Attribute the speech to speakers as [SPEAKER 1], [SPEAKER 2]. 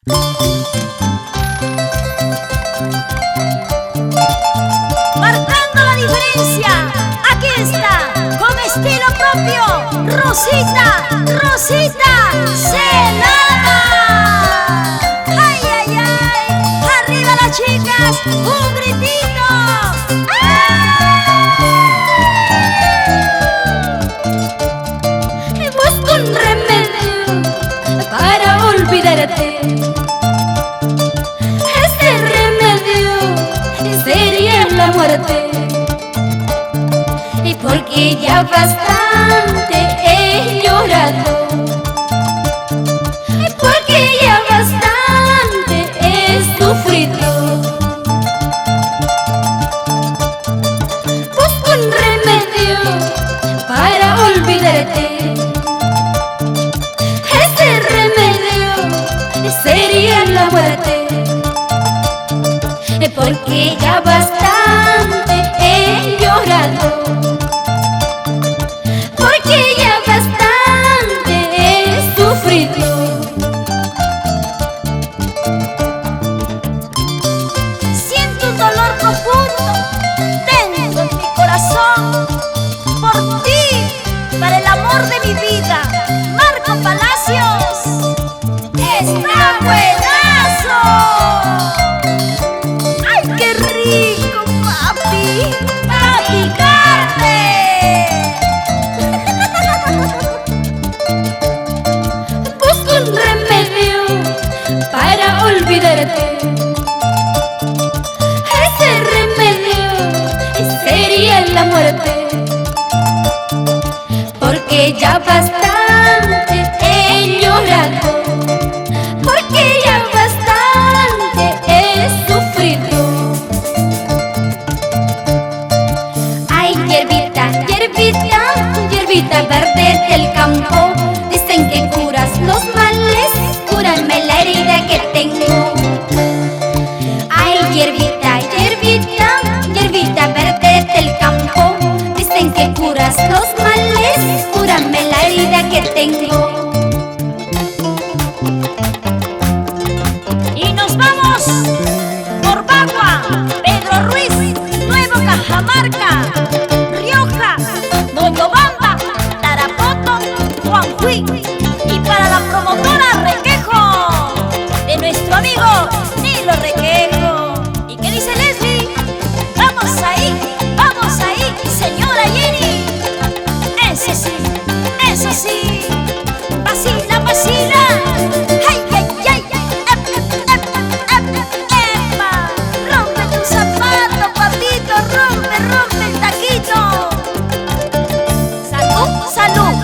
[SPEAKER 1] Marcando la diferencia, aquí está, con estilo propio, Rosita, Rosita Celada. ¡Ay, ay, ay! ¡Arriba las chicas! ¡Un gritito!
[SPEAKER 2] Busco un remedio para olvidarte. Ese remedio sería la muerte. Y porque ya bastante he llorado, porque ya bastante he sufrido. Busco un remedio para olvidarte. Ese remedio sería la muerte. Porque ya bastante he llorado, porque ya bastante he sufrido.
[SPEAKER 1] Siento un dolor profundo dentro de mi corazón por ti, para el amor de mi vida, Marco Palacios. ¡Está buenazo! ¡Ay, qué rico, papi! ¡A picarte!
[SPEAKER 2] Busco un remedio para olvidarte. Ese remedio sería la muerte. Porque ya bastante he llorado, porque ya bastante he sufrido. Ay, hierbita, hierbita, hierbita verde del campo, dicen que curas los males, cúrame la herida que tengo. Ay, hierbita, hierbita, hierbita verde del campo, dicen que curas los males, cúrame la herida que tengo.
[SPEAKER 1] Y nos vamos por Bagua, Pedro Ruiz, Nuevo Cajamarca, Rioja, Moyobamba, Tarapoto, Juanjuy. Y para la promotora Requejo, de nuestro amigo Nilo Requejo. ¿Y qué dice Leslie? Vamos ahí, señora Jenny. Eso sí, vacila, vacila. ¡Ay, ay, ay! ¡Epa! ¡Rómpete un zapato, papito! ¡Rompe el taquito! ¡Salud, salud!